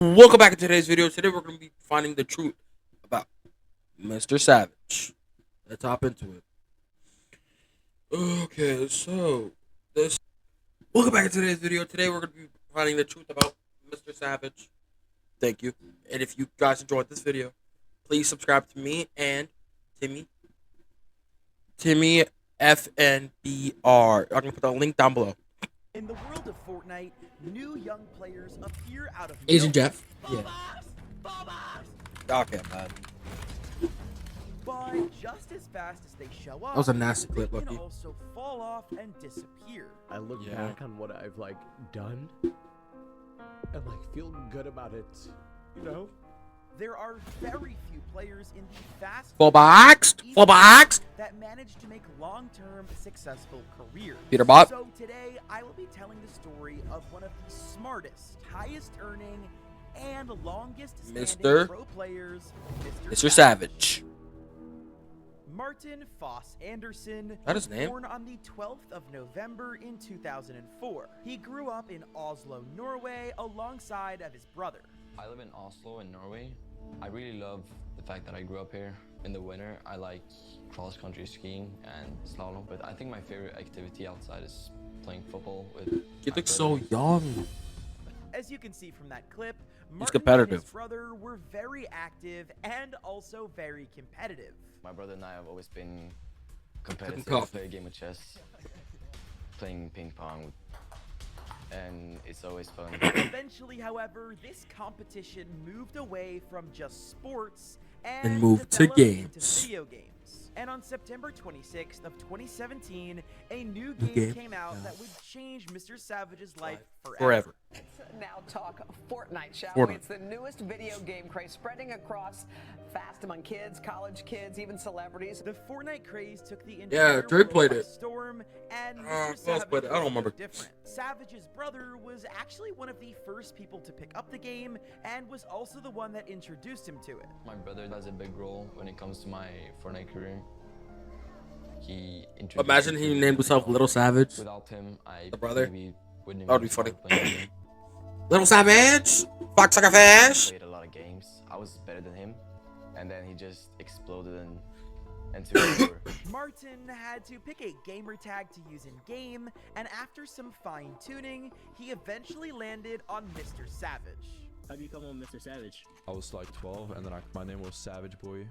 Welcome back to today's video. Today we're going to be finding the truth about Mr. Savage. Let's hop into it. Okay, so this. Welcome back to today's video. Today we're going to be finding the truth about Mr. Savage. Thank you. And if you guys enjoyed this video, please subscribe to me and Timmy FNBR. I'm going to put the link down below. In the world of Fortnite, new young players appear out of Asian nowhere. Jeff. Yeah. Okay, man. But just as fast as they show up, That was a nasty they clip, can Lucky. also fall off and disappear. I look Yeah. back on what I've done and feel good about it, you know? There are very few players in the fast Full boxed. Full boxed. that manage to make long-term successful careers. Peter Bot. So today I will be telling the story of one of the smartest, highest earning, and longest standing Mr. pro players, Mr. Savage. Martin Foss Anderson That was his name? born on the 12th of November in 2004. He grew up in Oslo, Norway, alongside of his brother. I live in Oslo in Norway. I really love the fact that I grew up here. In the winter, I like cross-country skiing and slalom, but I think my favorite activity outside is playing football with You my look so brother. young. As you can see from that clip, He's Martin competitive. and his brother were very active and also very competitive. My brother and I have always been Cooking competitive. coffee. Play a game of chess, playing ping pong, and it's always fun. Eventually, however, this competition moved away from just sports and moved to developed into games. video games. And on September 26th of 2017, a new New game game, came out yeah. that would change Mr. Savage's life Forever. Now talk Fortnite, shall Fortnite. we? It's the newest video game craze spreading across fast among kids, college kids, even celebrities. The Fortnite craze took the Yeah, entire Drake world played by it. storm, and who Mr. else Savage played it? I don't was no remember. different. Savage's brother was actually one of the first people to pick up the game, and was also the one that introduced him to it. My brother has a big role when it comes to my Fortnite career. He introduced Imagine me he to named himself Little Savage. Without him, I The brother? maybe wouldn't That would be even funny. start playing the game. Little Savage. Fox like a fish. Played a lot of games. I was better than him, and then he just exploded and took over. Martin had to pick a gamer tag to use in game, and after some fine tuning, he eventually landed on Mr. Savage. How do you come on Mr. Savage? I was 12, and then my name was Savage Boy.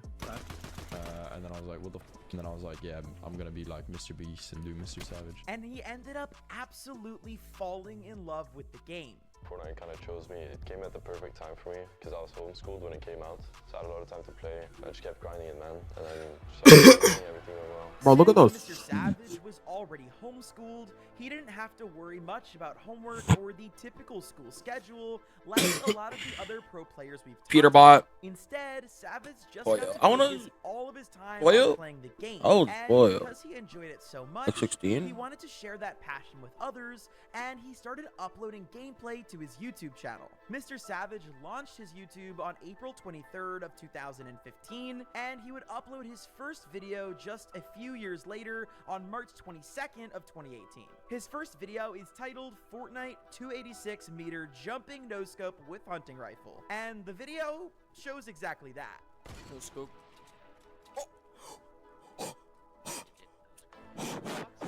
And then I was like, what the f? And then I was like, yeah, I'm gonna be like Mr. Beast and do Mr. Savage. And he ended up absolutely falling in love with the game. Fortnite kind of chose me. It came at the perfect time for me because I was homeschooled when it came out, so I had a lot of time to play. I just kept grinding it, man, and then everything went well. Bro, look at those. Since Mr. Savage was already homeschooled, he didn't have to worry much about homework or the typical school schedule like a lot of the other pro players we've talked Peter about. Bot. Instead, Savage just Boy, got to I wanna- focus all of his time Boy, on playing the game. oh, And boy. because he enjoyed it so much, Like 16? he wanted to share that passion with others, and he started uploading gameplay to his YouTube channel. Mr. Savage launched his YouTube on April 23rd of 2015, and he would upload his first video just a few years later on March 22nd of 2018. His first video is titled Fortnite 286 meter jumping no scope with hunting rifle, and the video shows exactly that.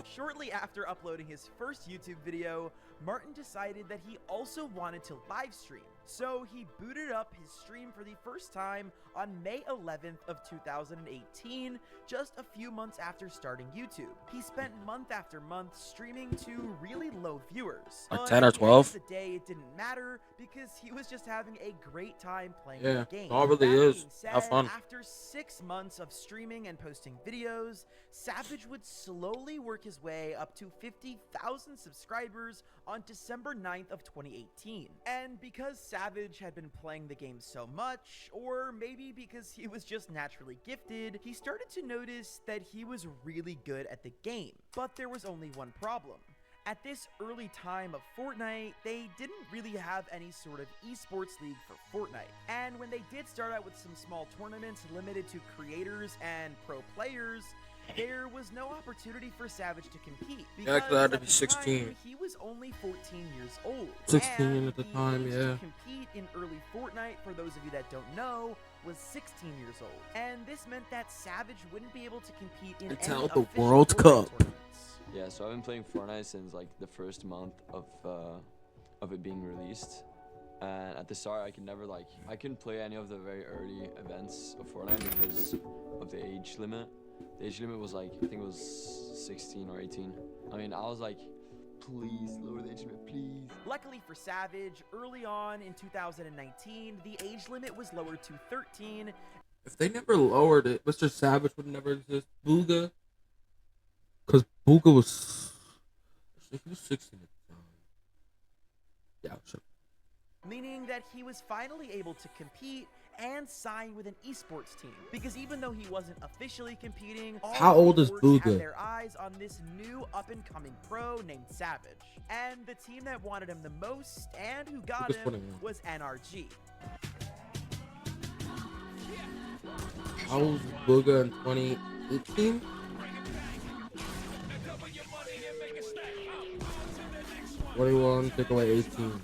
Shortly after uploading his first YouTube video, Martin decided that he also wanted to live stream. So he booted up his stream for the first time on May 11th of 2018, just a few months after starting YouTube. He spent month after month streaming to really low viewers. Like But 10 or at the end of 12? the day, it didn't matter because he was just having a great time playing Yeah, the game. all it really That is. being said, Have fun. after 6 months of streaming and posting videos, Savage would slowly work his way up to 50,000 subscribers on December 9th of 2018. And because Savage had been playing the game so much, or maybe because he was just naturally gifted, he started to notice that he was really good at the game. But there was only one problem. At this early time of Fortnite, they didn't really have any sort of esports league for Fortnite. And when they did start out with some small tournaments limited to creators and pro players, there was no opportunity for Savage to compete Yeah, because I had to at be the 16. time, he was only 14 years old. 16 and at the the time, age yeah. to compete in early Fortnite, for those of you that don't know, was 16 years old. And this meant that Savage wouldn't be able to compete in Until any the official World Fortnite Cup. tournaments. Yeah, so I've been playing Fortnite since like the first month of it being released. And at the start, I couldn't play any of the very early events of Fortnite because of the age limit. The age limit was like, I think it was 16 or 18. I mean, I was like, please lower the age limit, please. Luckily for Savage, early on in 2019, the age limit was lowered to 13. If they never lowered it, Mr. Savage would never exist. Booga. Because Booga was. He was 16 at the time. Yeah, sure. Meaning that he was finally able to compete and sign with an esports team. Because even though he wasn't officially competing, all How old is orgs Booga? had their eyes on this new up-and-coming pro named Savage. And the team that wanted him the most and who got Booga's him 21. was NRG. How old was Booga in 2018? "21, take away 18.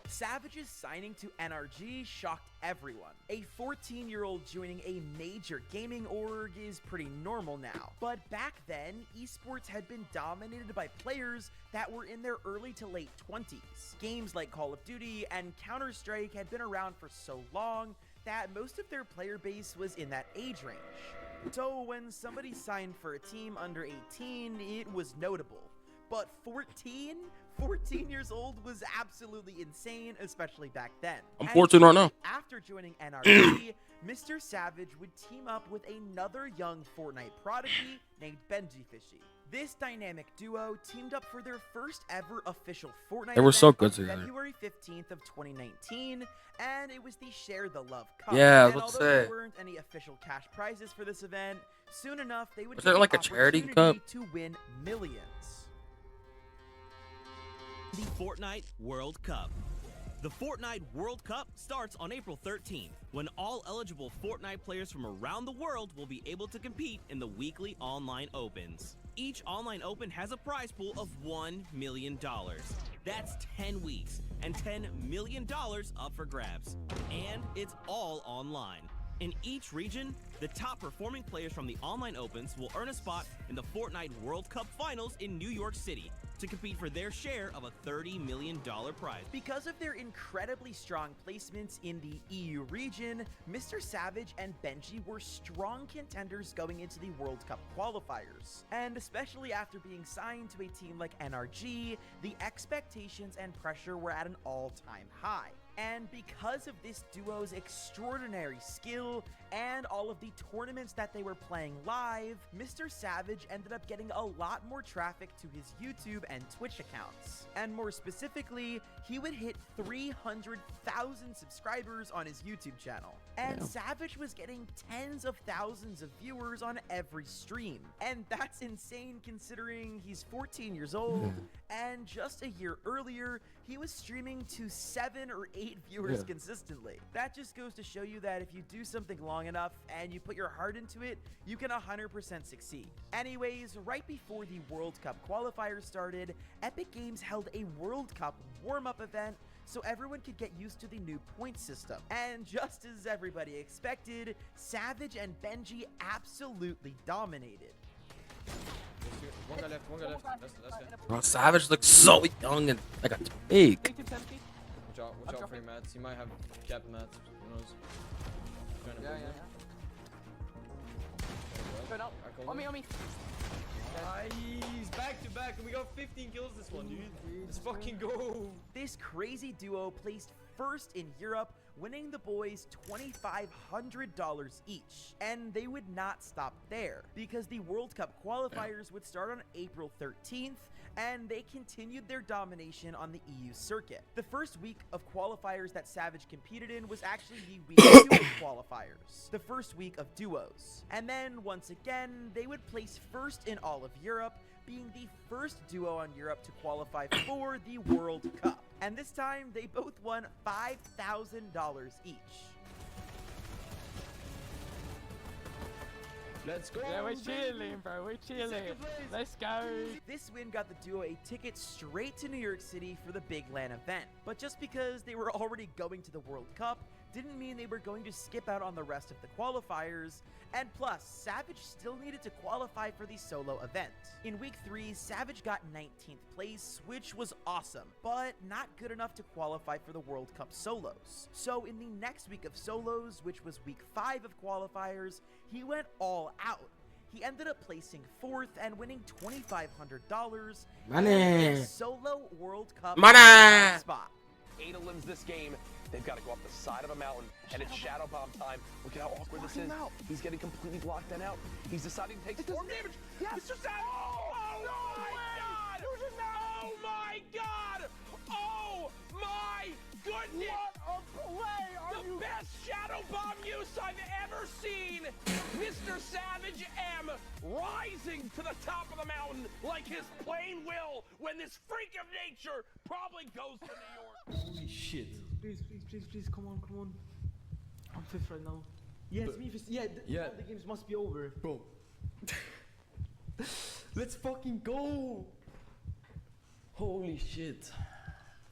Savage's signing to NRG shocked everyone. A 14-year-old joining a major gaming org is pretty normal now. But back then, esports had been dominated by players that were in their early to late 20s. Games like Call of Duty and Counter-Strike had been around for so long that most of their player base was in that age range. So when somebody signed for a team under 18, it was notable. But 14 years old was absolutely insane, especially back then. I'm And 14 right now. After joining NRG, Mr. Savage would team up with another young Fortnite prodigy named Benji Fishy. This dynamic duo teamed up for their first ever official Fortnite They were so event good on together. February 15th of 2019, and it was the Share the Love Cup. Yeah, I was and about to although there say. weren't any official cash prizes for this event, soon enough they would Was get it like the a charity opportunity cup? to win millions. The Fortnite World Cup. The Fortnite World Cup starts on April 13th, when all eligible Fortnite players from around the world will be able to compete in the weekly online opens. Each online open has a prize pool of $1 million. That's 10 weeks and $10 million up for grabs. And it's all online. In each region, the top performing players from the online opens will earn a spot in the Fortnite World Cup Finals in New York City to compete for their share of a $30 million prize. Because of their incredibly strong placements in the EU region, Mr. Savage and Benji were strong contenders going into the World Cup qualifiers. And especially after being signed to a team like NRG, the expectations and pressure were at an all-time high. And because of this duo's extraordinary skill and all of the tournaments that they were playing live, Mr. Savage ended up getting a lot more traffic to his YouTube and Twitch accounts. And more specifically, he would hit 300,000 subscribers on his YouTube channel. And Savage was getting tens of thousands of viewers on every stream. And that's insane considering he's 14 years old, and just a year earlier, he was streaming to 7 or 8 viewers consistently. That just goes to show you that if you do something long enough and you put your heart into it, you can 100% succeed. Anyways, right before the World Cup qualifiers started, Epic Games held a World Cup warm-up event so everyone could get used to the new point system. And just as everybody expected, Savage and Benji absolutely dominated. One guy left, That's it. Bro, Savage looks so young and like a twig. Watch out for your mats. You might have cap mats. Who knows? On me. Nice! Back to back, and we got 15 kills this one, dude. Let's fucking go! This crazy duo placed first in Europe, winning the boys $2,500 each. And they would not stop there, because the World Cup qualifiers would start on April 13th, and they continued their domination on the EU circuit. The first week of qualifiers that Savage competed in was actually the week of duo qualifiers, the first week of duos. And then, once again, they would place first in all of Europe, being the first duo on Europe to qualify for the World Cup. And this time, they both won $5,000 each. Let's go. Yeah, we're chilling, bro. We're chilling. Let's go. This win got the duo a ticket straight to New York City for the big LAN event. But just because they were already going to the World Cup didn't mean they were going to skip out on the rest of the qualifiers. And plus, Savage still needed to qualify for the solo event. In week 3, Savage got 19th place, which was awesome, but not good enough to qualify for the World Cup solos. So in the next week of solos, which was week 5 of qualifiers, he went all out. He ended up placing 4th and winning $2,500 Money. solo World Cup Money. spot. Ada lives this game. They've got to go up the side of a mountain, and it's Shadow Bomb time. Look at how awkward this is. He's getting completely blocked then out. He's deciding to take storm damage. Yes. Mr. Savage! Oh my God! Oh my God! Oh my goodness! What a play! The best Shadow Bomb use I've ever seen! Mr. Savage M rising to the top of the mountain like his plane will when this freak of nature probably goes to New York. Holy shit. Please, come on. I'm 5th right now. Yeah, it's me 5th. Yeah, the games must be over. Bro. Let's fucking go! Holy shit.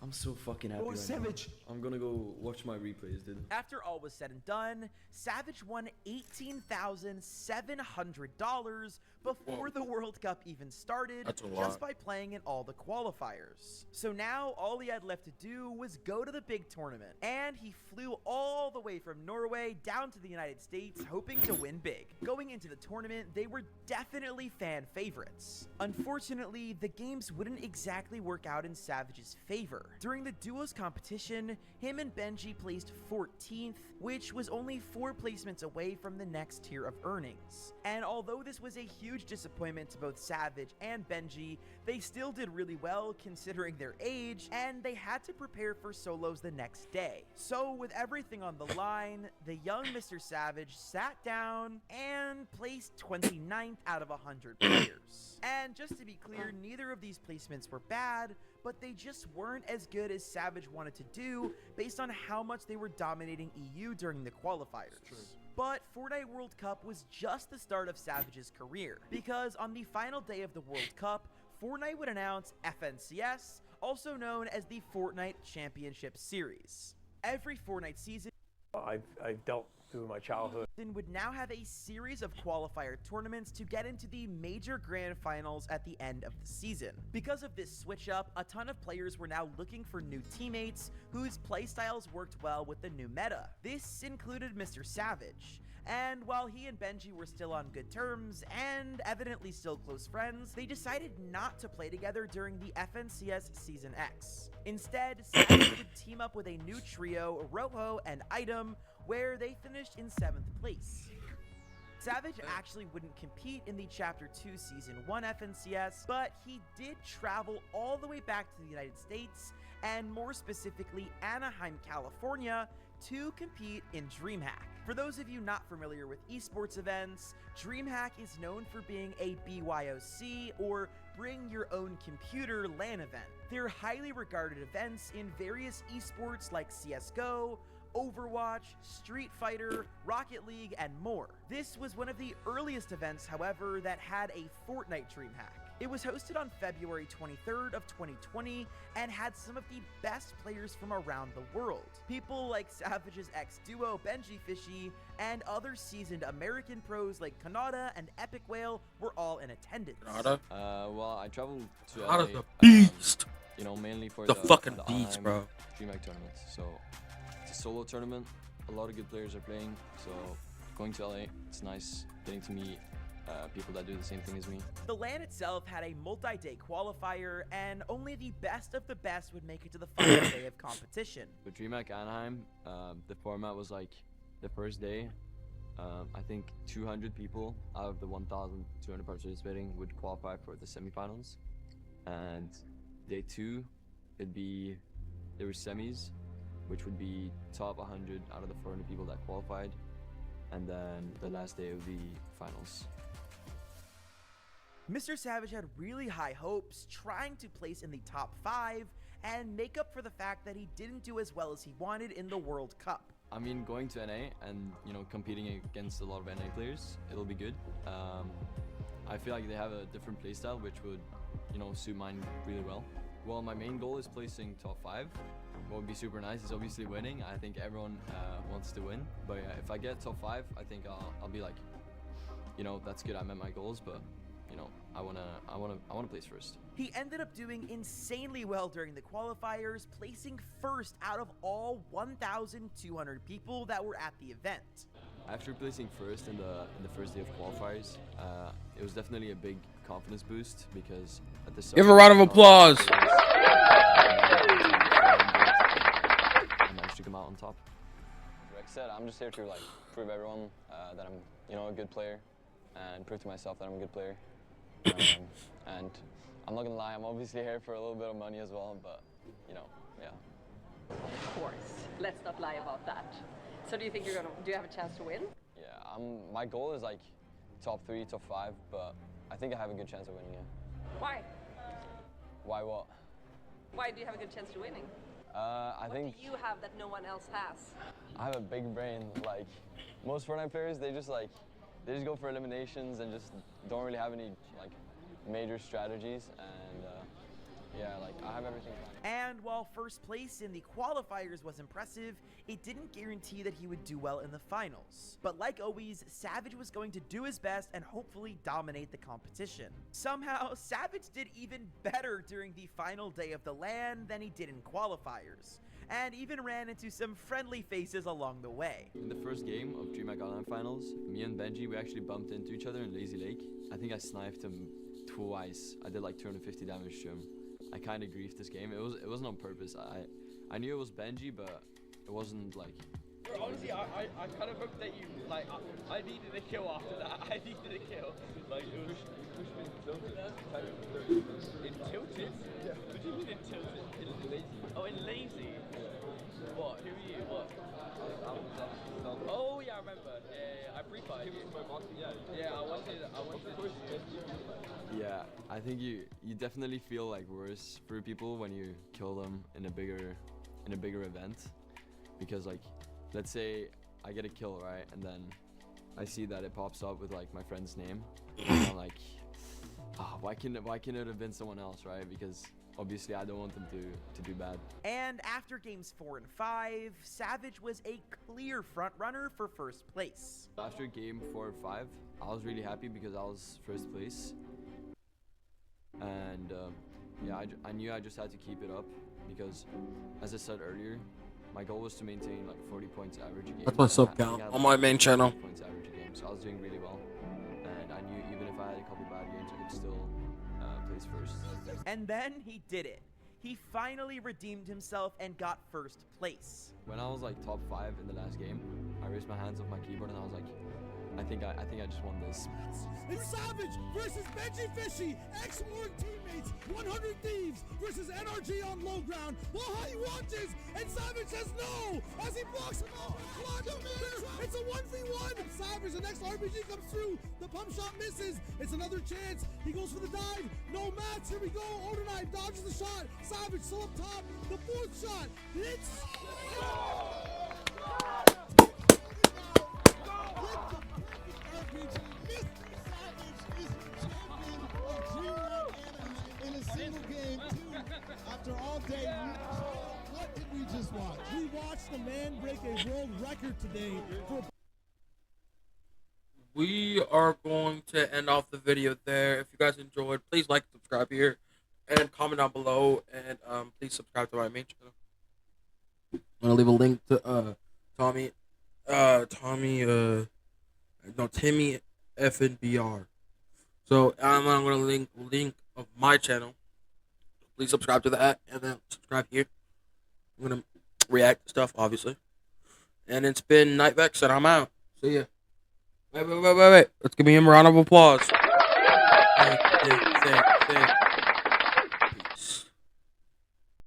I'm so fucking happy right Savage! now. I'm gonna go watch my replays, dude. After all was said and done, Savage won $18,700 before the World Cup even started, That's a lot. just by playing in all the qualifiers. So now all he had left to do was go to the big tournament, and he flew all the way from Norway down to the United States, hoping to win big. Going into the tournament, they were definitely fan favorites. Unfortunately, the games wouldn't exactly work out in Savage's favor. During the duos competition, him and Benji placed 14th, which was only 4 placements away from the next tier of earnings. And although this was a huge disappointment to both Savage and Benji, they still did really well considering their age, and they had to prepare for solos the next day. So with everything on the line, the young Mr. Savage sat down and placed 29th out of 100 players. And just to be clear, neither of these placements were bad, but they just weren't as good as Savage wanted to do based on how much they were dominating EU during the qualifiers. But Fortnite World Cup was just the start of Savage's career, because on the final day of the World Cup, Fortnite would announce FNCS, also known as the Fortnite Championship Series. Every Fortnite season I've dealt through my childhood. would now have a series of qualifier tournaments to get into the major grand finals at the end of the season. Because of this switch up, a ton of players were now looking for new teammates whose playstyles worked well with the new meta. This included Mr. Savage. And while he and Benji were still on good terms, and evidently still close friends, they decided not to play together during the FNCS Season X. Instead, Savage would team up with a new trio, Rojo and Item, where they finished in 7th place. Savage actually wouldn't compete in the Chapter 2 Season 1 FNCS, but he did travel all the way back to the United States, and more specifically Anaheim, California, to compete in DreamHack. For those of you not familiar with esports events, DreamHack is known for being a BYOC, or Bring Your Own Computer LAN event. They're highly regarded events in various esports like CSGO, Overwatch, Street Fighter, Rocket League, and more. This was one of the earliest events, however, that had a Fortnite DreamHack. It was hosted on February 23rd of 2020 and had some of the best players from around the world. People like Savage's ex-duo Benji Fishy and other seasoned American pros like Kanata and Epic Whale were all in attendance. Kanata? Well, I traveled to Kanata's LA, the beast. you know, mainly for The fucking for beast, Anaheim bro. DreamHack tournaments. So it's a solo tournament. A lot of good players are playing. So going to LA, it's nice getting to meet people that do the same thing as me. The LAN itself had a multi-day qualifier, and only the best of the best would make it to the final day of competition. With DreamHack Anaheim, the format was like the first day, I think 200 people out of the 1,200 participating would qualify for the semifinals. And day 2, there were semis, which would be top 100 out of the 400 people that qualified. And then the last day would be finals. Mr. Savage had really high hopes, trying to place in the top 5, and make up for the fact that he didn't do as well as he wanted in the World Cup. I mean, going to NA and, you know, competing against a lot of NA players, it'll be good. I feel like they have a different playstyle, which would, you know, suit mine really well. Well, my main goal is placing top 5. What would be super nice is obviously winning. I think everyone wants to win. But yeah, if I get top 5, I think I'll be like, you know, that's good. I met my goals, but you know, I wanna place first. He ended up doing insanely well during the qualifiers, placing first out of all 1,200 people that were at the event. After placing first in the first day of qualifiers, it was definitely a big confidence boost because at the start, give a round of applause. I managed to come out on top. Like I said, I'm just here to like prove everyone that I'm, you know, a good player, and prove to myself that I'm a good player. And I'm not gonna lie, I'm obviously here for a little bit of money as well, but you know, yeah. Of course. Let's not lie about that. So do you think do you have a chance to win? Yeah, my goal is like top 3, top 5, but I think I have a good chance of winning it. Why? Why what? Why do you have a good chance to winning? I think What do you have that no one else has? I have a big brain. Like most Fortnite players, they just go for eliminations and just don't really have any like major strategies, and yeah, like I have everything planned. And while first place in the qualifiers was impressive, it didn't guarantee that he would do well in the finals. But like always, Savage was going to do his best and hopefully dominate the competition. Somehow, Savage did even better during the final day of the LAN than he did in qualifiers, and even ran into some friendly faces along the way. In the first game of DreamHack Online Finals, me and Benji, we actually bumped into each other in Lazy Lake. I think I sniped him twice. I did like 250 damage to him. I kind of griefed this game. It wasn't on purpose. I knew it was Benji, but it wasn't like. Bro, honestly, I kind of hope that you like. I needed a kill after that. I needed a kill. Like it was pushed me in tilted. Yeah. What do you mean in tilted? In lazy. Oh, in lazy. What? Who are you? What? Oh yeah, I remember. Yeah. I pre-fired you. Yeah. I wanted. Yeah, I think you definitely feel like worse for people when you kill them in a bigger event, because like, let's say I get a kill, right, and then I see that it pops up with like my friend's name, and I'm like, why can't it have been someone else, right? Because obviously I don't want them to do bad. And after games 4 and 5, Savage was a clear front runner for first place. After game 4 or 5, I was really happy because I was first place. And yeah, I knew I just had to keep it up because, as I said earlier, my goal was to maintain like 40 points average a game. That's my sub count on my main channel. 40 points average a game, so I was doing really well. And I knew even if I had a couple bad games, I could still place first. And then he did it. He finally redeemed himself and got first place. When I was like top 5 in the last game, I raised my hands off my keyboard and I was like, I think I just won this. It's Savage versus Benji Fishy, ex-Org teammates, 100 Thieves versus NRG on low ground. While he watches, and Savage says no as he blocks him out. It's a 1v1. Savage, the next RPG comes through. The pump shot misses. It's another chance. He goes for the dive. No match. Here we go. Odinite dodges the shot. Savage still up top. The 4th shot hits. In a single game, after all day, what did we just watch? We watched the man break a world record today. We are going to end off the video there. If you guys enjoyed, please like, subscribe here, and comment down below, and please subscribe to my main channel. I'm gonna leave a link to Timmy FNBR. So I'm gonna link of my channel. Please subscribe to that, and then subscribe here. I'm gonna react to stuff, obviously. And it's been Nightvex, and I'm out. See ya. Wait. Let's give me a round of applause. Thank you.